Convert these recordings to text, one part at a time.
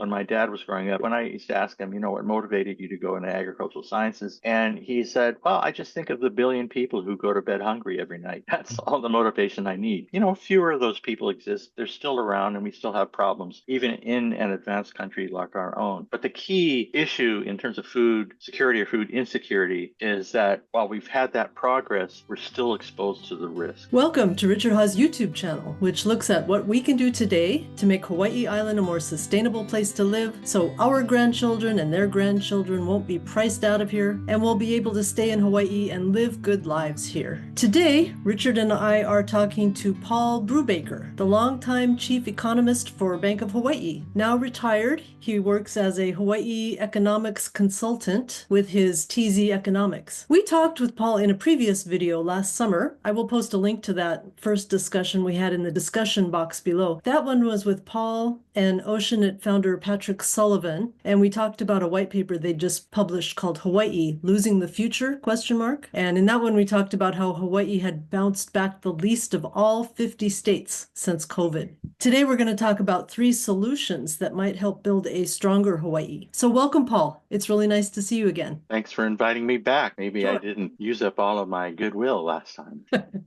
when my dad was growing up, when I used to ask him, what motivated you to go into agricultural sciences? And he said, well, I just think of the billion people who go to bed hungry every night. That's all the motivation I need. Fewer of those people exist. They're still around and we still have problems, even in an advanced country like our own. But the key issue in terms of food security or food insecurity is that while we've had that progress, we're still exposed to the risk. Welcome to Richard Haw's YouTube channel, which looks at what we can do today to make Hawaii Island a more sustainable place to live so our grandchildren and their grandchildren won't be priced out of here and will be able to stay in Hawaii and live good lives here. Today, Richard and I are talking to Paul Brewbaker, the longtime chief economist for Bank of Hawaii. Now retired, he works as a Hawaii economics consultant with his TZ Economics. We talked with Paul in a previous video last summer. I will post a link to that first discussion we had in the discussion box below. That one was with Paul and Oceanit founder Patrick Sullivan, and we talked about a white paper they just published called Hawaii, Losing the Future, ? And in that one we talked about how Hawaii had bounced back the least of all 50 states since COVID. Today we're going to talk about 3 solutions that might help build a stronger Hawaii. So welcome, Paul. It's really nice to see you again. Thanks for inviting me back. Maybe Sure. I didn't use up all of my goodwill last time.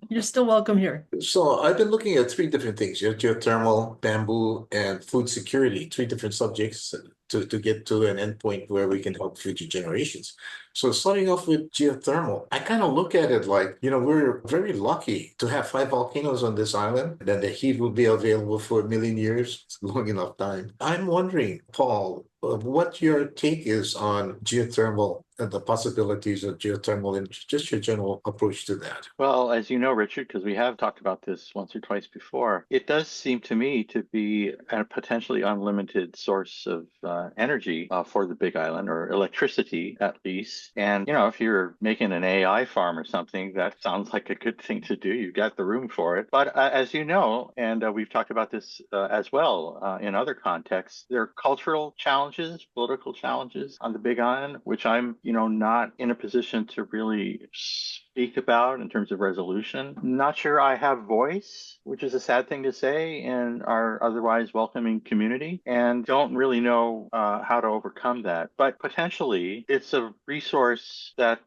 You're still welcome here. So I've been looking at 3 different things, geothermal, bamboo, and food security, 3 different subjects to get to an endpoint where we can help future generations. So starting off with geothermal, I kind of look at it like, we're very lucky to have 5 volcanoes on this island, and then the heat will be available for a million years. It's a long enough time. I'm wondering, Paul, what your take is on geothermal and the possibilities of geothermal and just your general approach to that. Well, as you know, Richard, because we have talked about this once or twice before, it does seem to me to be a potentially unlimited source of energy for the Big Island, or electricity at least. And, if you're making an AI farm or something, that sounds like a good thing to do. You've got the room for it. But as you know, and we've talked about this as well in other contexts, there are cultural challenges, political challenges on the Big Island, which I'm not in a position to really speak about in terms of resolution. Not sure I have voice, which is a sad thing to say in our otherwise welcoming community, and don't really know how to overcome that. But potentially, it's a resource that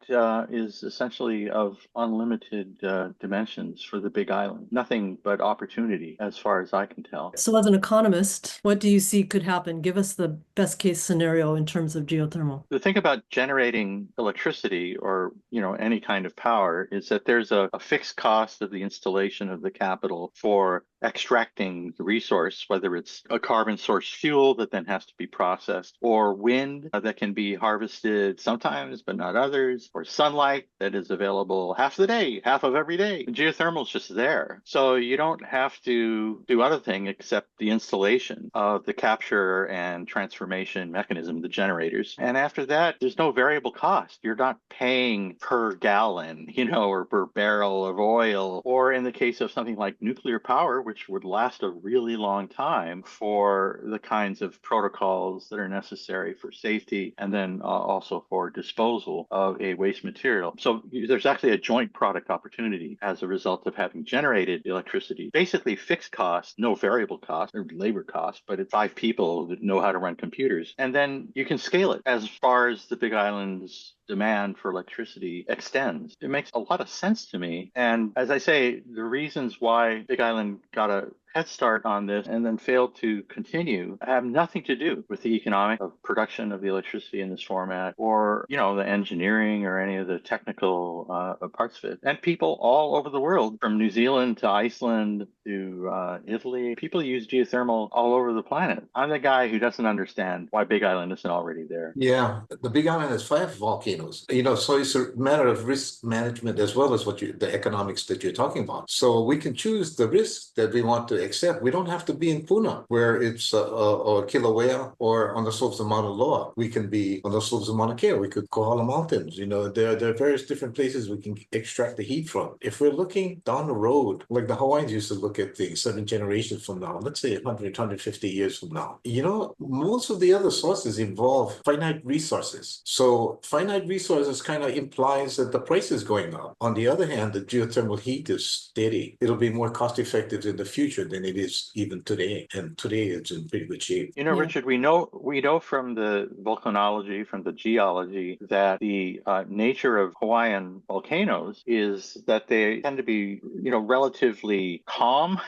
is essentially of unlimited dimensions for the Big Island. Nothing but opportunity, as far as I can tell. So as an economist, what do you see could happen? Give us the best case scenario in terms of geothermal. The thing about generating electricity or, any kind of power is that there's a fixed cost of the installation of the capital for extracting the resource, whether it's a carbon source fuel that then has to be processed, or wind that can be harvested sometimes but not others, or sunlight that is available half the day, half of every day. Geothermal is just there. So you don't have to do other thing except the installation of the capture and transformation mechanism, the generators. And after that, there's no variable cost. You're not paying per gallon, or per barrel of oil, or in the case of something like nuclear power, which would last a really long time for the kinds of protocols that are necessary for safety and then also for disposal of a waste material. So there's actually a joint product opportunity as a result of having generated electricity. Basically fixed cost, no variable cost or labor cost, but it's 5 people that know how to run computers. And then you can scale it as far as the Big Island's demand for electricity extends. It makes a lot of sense to me. And as I say, the reasons why Big Island got a head start on this and then failed to continue have nothing to do with the economic of production of the electricity in this format, or the engineering or any of the technical parts of it. And people all over the world, from New Zealand to Iceland to Italy, people use geothermal all over the planet. I'm the guy who doesn't understand why Big Island isn't already there. Yeah, the Big Island has 5 volcanoes. So it's a matter of risk management as well as the economics that you're talking about. So we can choose the risks that we want to accept. We don't have to be in Puna, where it's or Kilauea, or on the slopes of Mauna Loa. We can be on the slopes of Mauna Kea. We could Kohala Mountains. There are various different places we can extract the heat from. If we're looking down the road, like the Hawaiians used to look at things 7 generations from now, let's say 100, 150 years from now, most of the other sources involve finite resources. So finite resources kind of implies that the price is going up. On the other hand, the geothermal heat is steady. It'll be more cost effective in the future. than it is even today. And today it's in pretty good shape. You know, Yeah. Richard, we know from the volcanology, from the geology, that the nature of Hawaiian volcanoes is that they tend to be, relatively calm.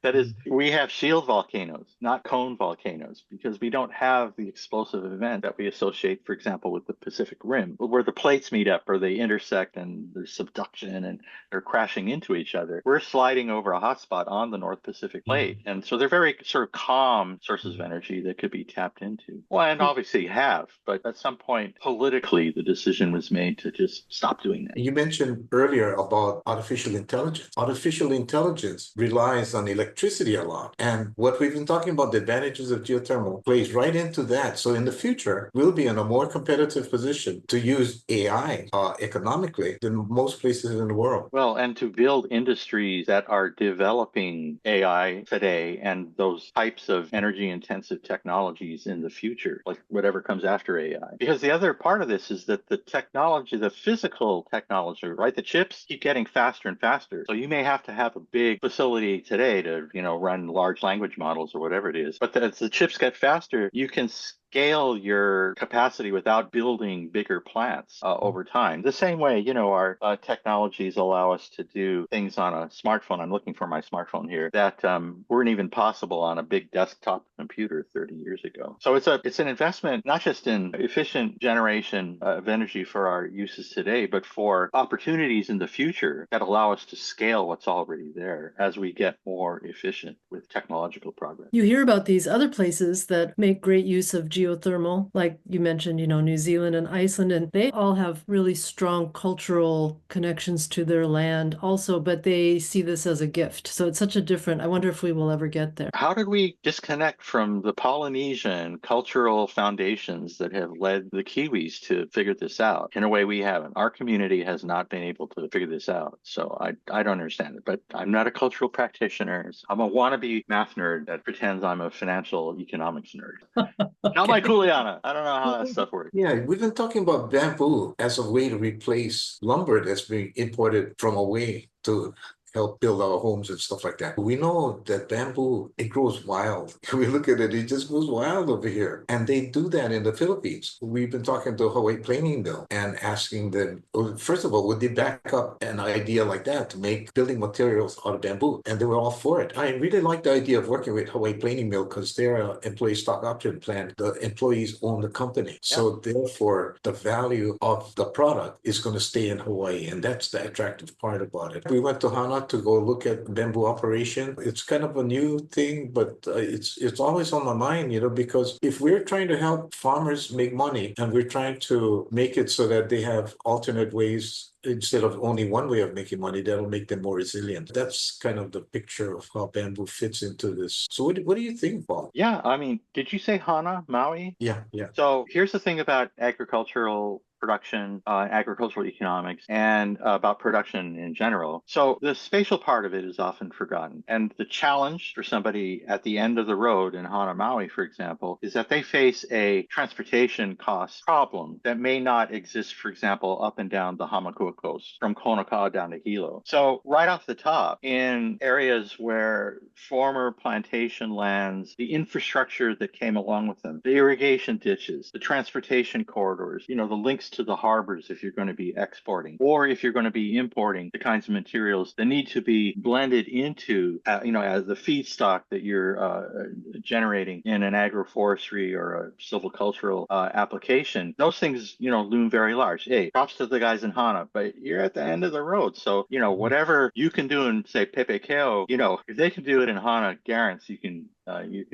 That is, we have shield volcanoes, not cone volcanoes, because we don't have the explosive event that we associate, for example, with the Pacific Rim, where the plates meet up or they intersect and there's subduction and they're crashing into each other. We're sliding over a hotspot on the North Pacific Plate. And so they're very sort of calm sources of energy that could be tapped into. Well, and obviously have, but at some point, politically, the decision was made to just stop doing that. You mentioned earlier about artificial intelligence. Artificial intelligence relies on electricity a lot. And what we've been talking about, the advantages of geothermal, plays right into that. So in the future, we'll be in a more competitive position to use AI economically than most places in the world. Well, and to build industries that are developing AI today and those types of energy intensive technologies in the future, like whatever comes after AI. Because the other part of this is that the technology, the physical technology, right? The chips keep getting faster and faster. So you may have to have a big facility today to, run large language models or whatever it is. But as the chips get faster, you can scale your capacity without building bigger plants over time. The same way, our technologies allow us to do things on a smartphone. I'm looking for my smartphone here that weren't even possible on a big desktop computer 30 years ago. So it's an investment not just in efficient generation of energy for our uses today, but for opportunities in the future that allow us to scale what's already there as we get more efficient with technological progress. You hear about these other places that make great use of geothermal, like you mentioned, New Zealand and Iceland, and they all have really strong cultural connections to their land also, but they see this as a gift. So it's such a different, I wonder if we will ever get there. How did we disconnect from the Polynesian cultural foundations that have led the Kiwis to figure this out? In a way, we haven't. Our community has not been able to figure this out. So I don't understand it, but I'm not a cultural practitioner. I'm a wannabe math nerd that pretends I'm a financial economics nerd. Not my Kuleana. I don't know how that stuff works. Yeah, we've been talking about bamboo as a way to replace lumber that's being imported from away to help build our homes and stuff like that. We know that bamboo, it grows wild. We look at it, it just goes wild over here. And they do that in the Philippines. We've been talking to Hawaii Planing Mill and asking them, first of all, would they back up an idea like that to make building materials out of bamboo? And they were all for it. I really like the idea of working with Hawaii Planing Mill because they're an employee stock option plan. The employees own the company. So therefore, the value of the product is going to stay in Hawaii. And that's the attractive part about it. We went to Hana to go look at bamboo operation. It's kind of a new thing, but it's always on my mind, because if we're trying to help farmers make money and we're trying to make it so that they have alternate ways instead of only one way of making money, that'll make them more resilient. That's kind of the picture of how bamboo fits into this. So what do you think, Paul? Yeah, I mean, did you say Hana, Maui? Yeah. So here's the thing about agricultural production, agricultural economics, and about production in general. So the spatial part of it is often forgotten. And the challenge for somebody at the end of the road in Hana, Maui, for example, is that they face a transportation cost problem that may not exist, for example, up and down the Hamakua coast from Konaka'a down to Hilo. So right off the top, in areas where former plantation lands, the infrastructure that came along with them, the irrigation ditches, the transportation corridors, the links to the harbors if you're going to be exporting, or if you're going to be importing the kinds of materials that need to be blended into, as the feedstock that you're generating in an agroforestry or a silvicultural application. Those things, loom very large. Hey, props to the guys in Hana, but you're at the end of the road. So, whatever you can do in, say, Pepekeo, if they can do it in Hana, Garants, you can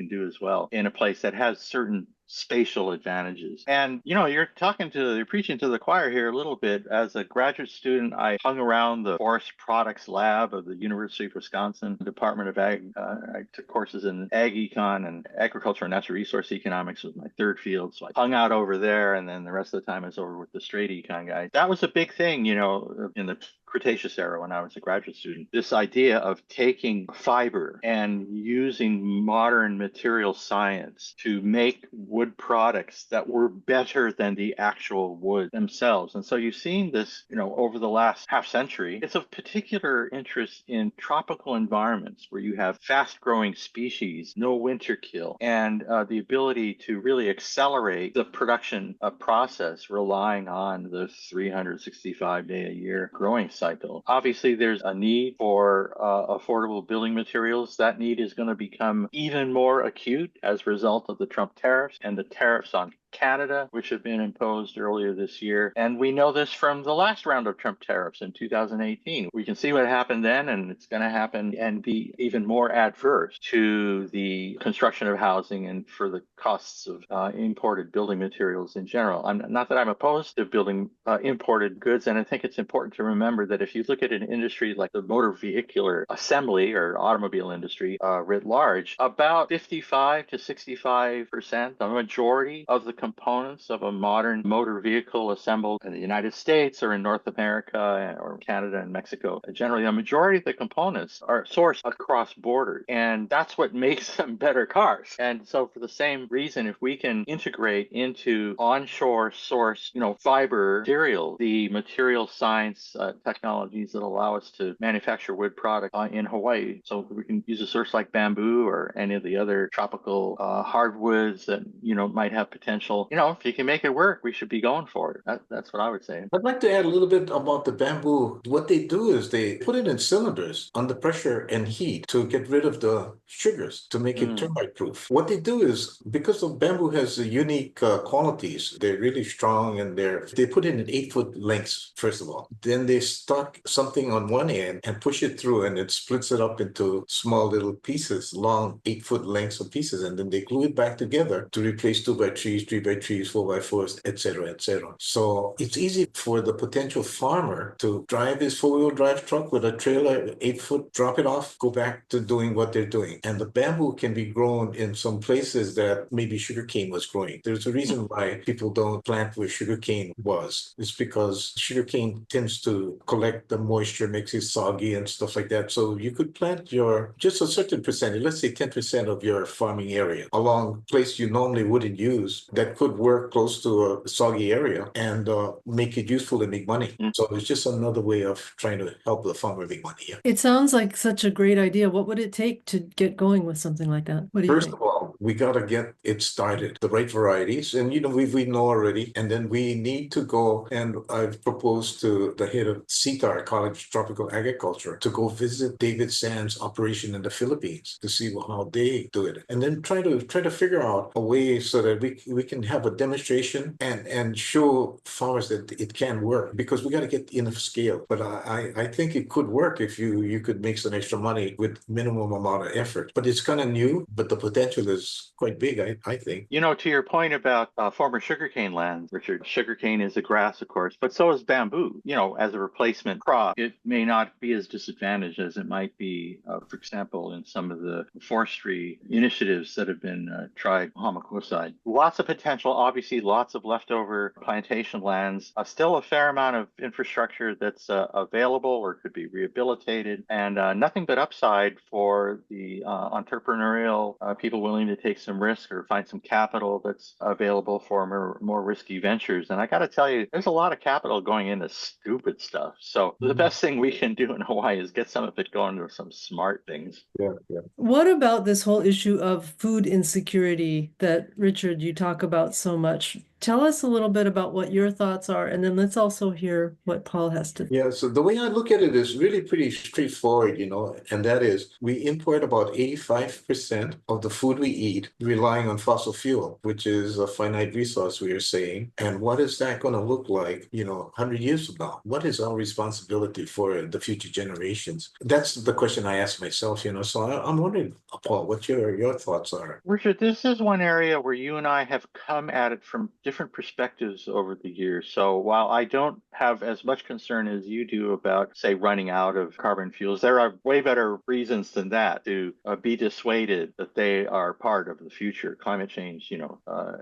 do as well in a place that has certain spatial advantages. And you're preaching to the choir here a little bit. As a graduate student, I hung around the forest products lab of the University of Wisconsin Department of Ag. I took courses in ag econ, and agriculture and natural resource economics was my third field. So I hung out over there, and then the rest of the time I was over with the straight econ guys. That was a big thing, in the Cretaceous era when I was a graduate student. This idea of taking fiber and using modern material science to make wood products that were better than the actual wood themselves. And so you've seen this, over the last half century. It's of particular interest in tropical environments where you have fast-growing species, no winter kill, and the ability to really accelerate the production process relying on the 365-day-a-year growing cycle. Obviously, there's a need for affordable building materials. That need is going to become even more acute as a result of the Trump tariffs and the tariffs on Canada, which have been imposed earlier this year. And we know this from the last round of Trump tariffs in 2018. We can see what happened then, and it's going to happen and be even more adverse to the construction of housing and for the costs of imported building materials in general. Not that I'm opposed to building imported goods, and I think it's important to remember that if you look at an industry like the motor vehicular assembly or automobile industry writ large, about 55 to 65%, the majority of the components of a modern motor vehicle assembled in the United States or in North America or Canada and Mexico. Generally, a majority of the components are sourced across borders, and that's what makes them better cars. And so for the same reason, if we can integrate into onshore source, fiber material, the material science technologies that allow us to manufacture wood product in Hawaii, so we can use a source like bamboo or any of the other tropical hardwoods that, might have potential. If you can make it work, we should be going for it. That's what I would say. I'd like to add a little bit about the bamboo. What they do is they put it in cylinders under pressure and heat to get rid of the sugars to make it termite proof. What they do is, because the bamboo has unique qualities, they're really strong and they put it in 8-foot lengths, first of all. Then they stuck something on one end and push it through, and it splits it up into small little pieces, long 8-foot lengths of pieces. And then they glue it back together to replace 2x3s, 3x3s, 4x4s, etc., etc. So it's easy for the potential farmer to drive his four-wheel drive truck with a trailer, 8-foot, drop it off, go back to doing what they're doing. And the bamboo can be grown in some places that maybe sugarcane was growing. There's a reason why people don't plant where sugarcane was. It's because sugarcane tends to collect the moisture, makes it soggy and stuff like that. So you could plant just a certain percentage, let's say 10% of your farming area along place you normally wouldn't use that could work close to a soggy area and make it useful and make money. So it's just another way of trying to help the farmer make money. Yeah. It sounds like such a great idea. What would it take to get going with something like that? What do you First think? of all, we got to get it started, the right varieties. And, we know already. And then we need to go, and I've proposed to the head of CTAR, College of Tropical Agriculture, to go visit David Sand's operation in the Philippines to see how they do it. And then try to figure out a way so that we can have a demonstration and show farmers that it can work, because we got to get enough scale. But I think it could work if you could make some extra money with minimum amount of effort. But it's kind of new, but the potential is quite big, I think. To your point about former sugarcane lands, Richard, sugarcane is a grass, of course, but so is bamboo. As a replacement crop, it may not be as disadvantaged as it might be, for example, in some of the forestry initiatives that have been tried on the coast side. Lots of potential, obviously, lots of leftover plantation lands, still a fair amount of infrastructure that's available or could be rehabilitated, and nothing but upside for the entrepreneurial people willing to take some risk or find some capital that's available for more risky ventures. And I got to tell you, there's a lot of capital going into stupid stuff. So the best thing we can do in Hawaii is get some of it going to some smart things. Yeah. What about this whole issue of food insecurity that, Richard, you talk about so much? Tell us a little bit about what your thoughts are, and then let's also hear what Paul has to. Yeah, so the way I look at it is really pretty straightforward, and that is we import about 85% of the food we eat relying on fossil fuel, which is a finite resource, we are saying. And what is that going to look like, 100 years from now? What is our responsibility for the future generations? That's the question I ask myself, So I'm wondering, Paul, what your thoughts are. Richard, this is one area where you and I have come at it from different perspectives over the years. So while I don't have as much concern as you do about, say, running out of carbon fuels, there are way better reasons than that to be dissuaded that they are part of the future. Climate change,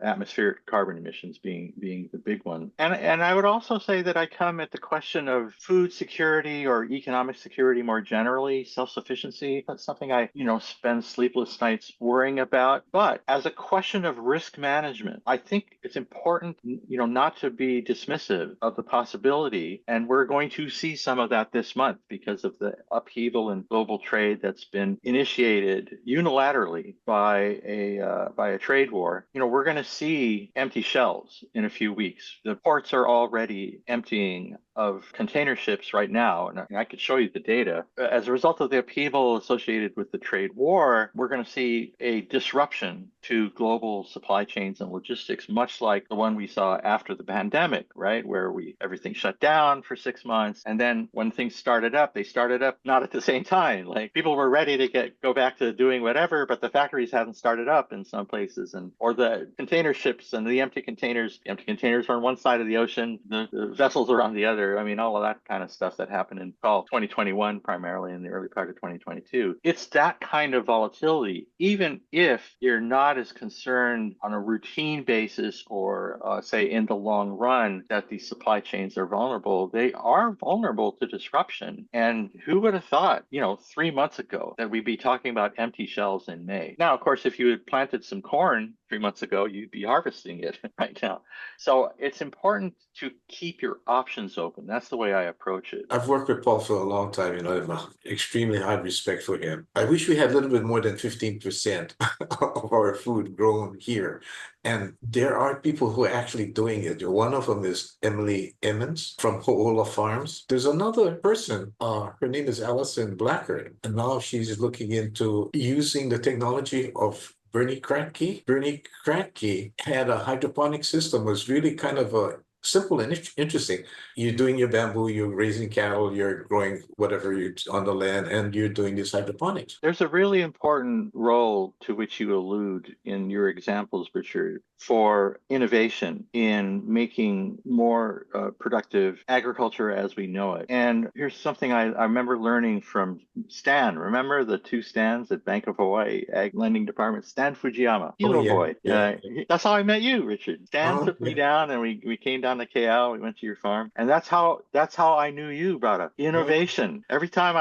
atmospheric carbon emissions being the big one. And I would also say that I come at the question of food security or economic security more generally, self-sufficiency. That's something I, spend sleepless nights worrying about. But as a question of risk management, I think it's important, not to be dismissive of the possibility. And we're going to see some of that this month because of the upheaval in global trade that's been initiated unilaterally by a trade war. We're going to see empty shelves in a few weeks. The ports are already emptying of container ships right now, and I could show you the data. As a result of the upheaval associated with the trade war, we're going to see a disruption to global supply chains and logistics, much like the one we saw after the pandemic, right? Where everything shut down for 6 months. And then when things started up, they started up not at the same time. Like people were ready to go back to doing whatever, but the factories haven't started up in some places, or the container ships and the empty containers are on one side of the ocean, the vessels are on the other. I mean, all of that kind of stuff that happened in 2021, primarily in the early part of 2022. It's that kind of volatility, even if you're not as concerned on a routine basis or say in the long run that these supply chains are vulnerable. They are vulnerable to disruption. And who would have thought, 3 months ago that we'd be talking about empty shelves in May? Now, of course, if you had planted some corn 3 months ago, you'd be harvesting it right now. So it's important to keep your options open. That's the way I approach it. I've worked with Paul for a long time, I have an extremely high respect for him. I wish we had a little bit more than 15% of our food grown here. And there are people who are actually doing it. One of them is Emily Emmons from Hoola Farms. There's another person, her name is Alison Blacker, and now she's looking into using the technology of Bernie Kratke. Bernie Kratke had a hydroponic system, was really kind of a simple and interesting. You're doing your bamboo, you're raising cattle, you're growing whatever you on the land, and you're doing this hydroponics. There's a really important role to which you allude in your examples, Richard, for innovation in making more productive agriculture as we know it. And here's something I remember learning from Stan. Remember the two Stans at Bank of Hawaii Ag Lending Department? Stan Fujiyama, little boy. Yeah. That's how I met you, Richard. Stan took me down, and we came down to KL. We went to your farm, and that's how I knew you brought up innovation. Every time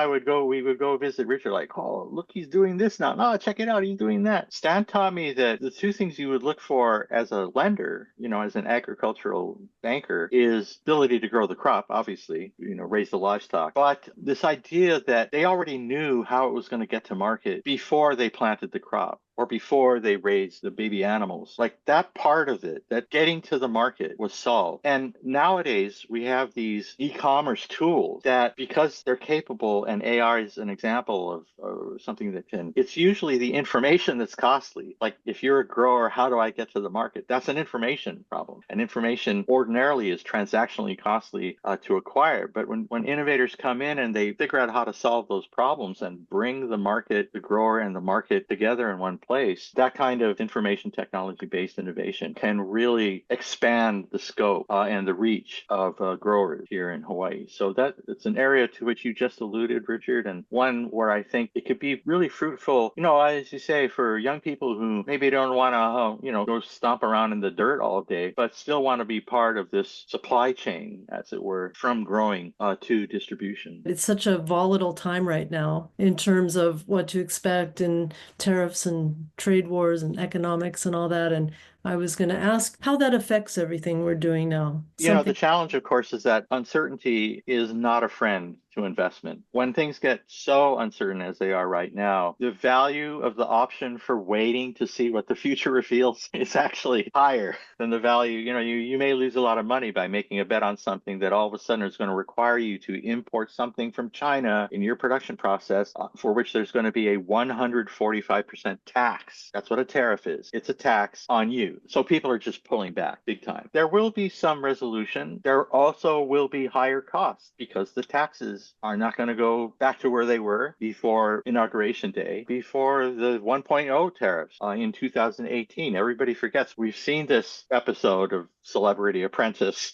we would go visit Richard. Like, oh, look, he's doing this now. No, check it out, he's doing that. Stan taught me that the two things you would look for as a lender, as an agricultural banker, is ability to grow the crop, obviously, raise the livestock. But this idea that they already knew how it was going to get to market before they planted the crop, or before they raised the baby animals. Like that part of it, that getting to the market was solved. And nowadays we have these e-commerce tools that, because they're capable, and AI is an example of something that it's usually the information that's costly. Like if you're a grower, how do I get to the market? That's an information problem. And information ordinarily is transactionally costly to acquire. But when innovators come in and they figure out how to solve those problems and bring the market, the grower and the market together in one place, that kind of information technology-based innovation can really expand the scope and the reach of growers here in Hawaii. So it's an area to which you just alluded, Richard, and one where I think it could be really fruitful, as you say, for young people who maybe don't want to, go stomp around in the dirt all day, but still want to be part of this supply chain, as it were, from growing to distribution. It's such a volatile time right now in terms of what to expect in tariffs and trade wars and economics and all that. And I was going to ask how that affects everything we're doing now. The challenge, of course, is that uncertainty is not a friend to investment. When things get so uncertain as they are right now, the value of the option for waiting to see what the future reveals is actually higher than the value. You may lose a lot of money by making a bet on something that all of a sudden is going to require you to import something from China in your production process, for which there's going to be a 145% tax. That's what a tariff is. It's a tax on you. to. So people are just pulling back big time. There will be some resolution. There also will be higher costs because the taxes are not going to go back to where they were before Inauguration Day, before the 1.0 tariffs in 2018. Everybody forgets. We've seen this episode of Celebrity Apprentice.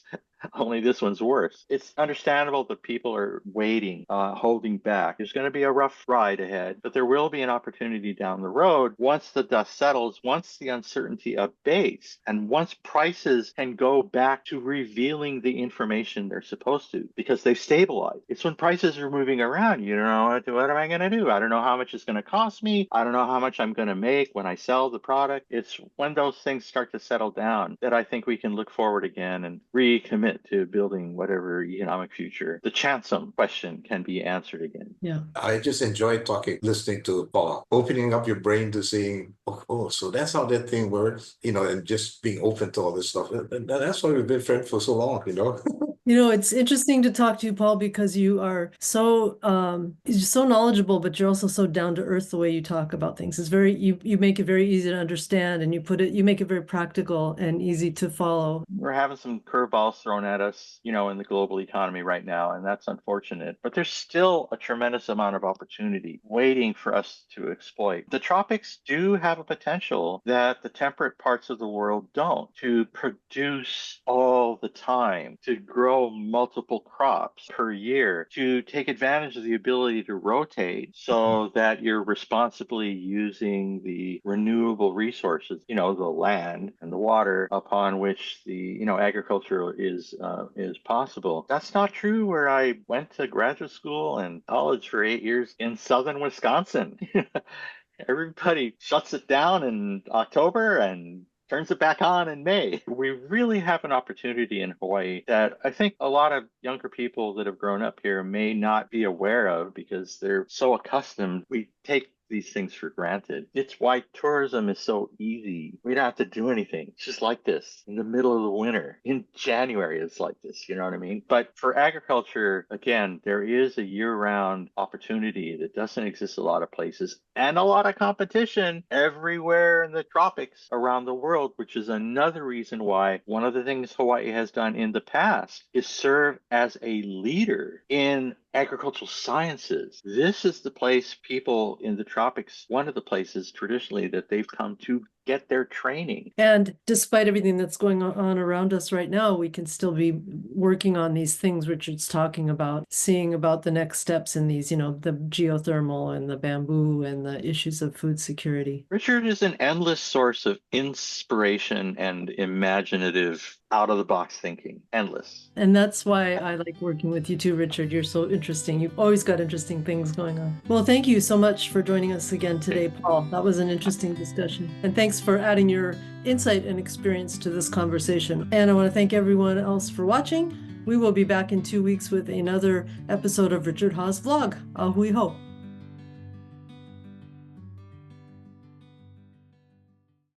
Only this one's worse. It's understandable that people are waiting, holding back. There's going to be a rough ride ahead, but there will be an opportunity down the road once the dust settles, once the uncertainty abates, and once prices can go back to revealing the information they're supposed to because they've stabilized. It's when prices are moving around. You don't know what am I going to do? I don't know how much it's going to cost me. I don't know how much I'm going to make when I sell the product. It's when those things start to settle down that I think we can look forward again and recommit to building whatever economic future. The Chansom question can be answered again. Yeah. I just enjoyed listening to Paul, opening up your brain to seeing, oh, so that's how that thing works, and just being open to all this stuff. And that's why we've been friends for so long, It's interesting to talk to you, Paul, because you are so you're so knowledgeable, but you're also so down to earth the way you talk about things. It's very you make it very easy to understand, and you make it very practical and easy to follow. We're having some curveballs thrown at us, in the global economy right now, and that's unfortunate. But there's still a tremendous amount of opportunity waiting for us to exploit. The tropics do have a potential that the temperate parts of the world don't, to produce all the time, to grow multiple crops per year, to take advantage of the ability to rotate so that you're responsibly using the renewable resources, the land and the water upon which the agriculture is possible. That's not true where I went to graduate school and college for 8 years in southern Wisconsin. Everybody shuts it down in October and turns it back on in May. We really have an opportunity in Hawaii that I think a lot of younger people that have grown up here may not be aware of because they're so accustomed. We take these things for granted. It's why tourism is so easy. We don't have to do anything. It's just like this in the middle of the winter. In January, it's like this, you know what I mean? But for agriculture, again, there is a year-round opportunity that doesn't exist a lot of places and a lot of competition everywhere in the tropics around the world, which is another reason why one of the things Hawaii has done in the past is serve as a leader in agricultural sciences. This is the place people in the tropics, one of the places traditionally that they've come to get their training. And despite everything that's going on around us right now, we can still be working on these things Richard's talking about, seeing about the next steps in these, the geothermal and the bamboo and the issues of food security. Richard is an endless source of inspiration and imaginative out-of-the-box thinking. Endless. And that's why I like working with you too, Richard. You're so interesting. You've always got interesting things going on. Well, thank you so much for joining us again today, Paul. That was an interesting discussion. And thanks for adding your insight and experience to this conversation. And I want to thank everyone else for watching. We will be back in 2 weeks with another episode of Richard Ha's vlog. Ahui ho.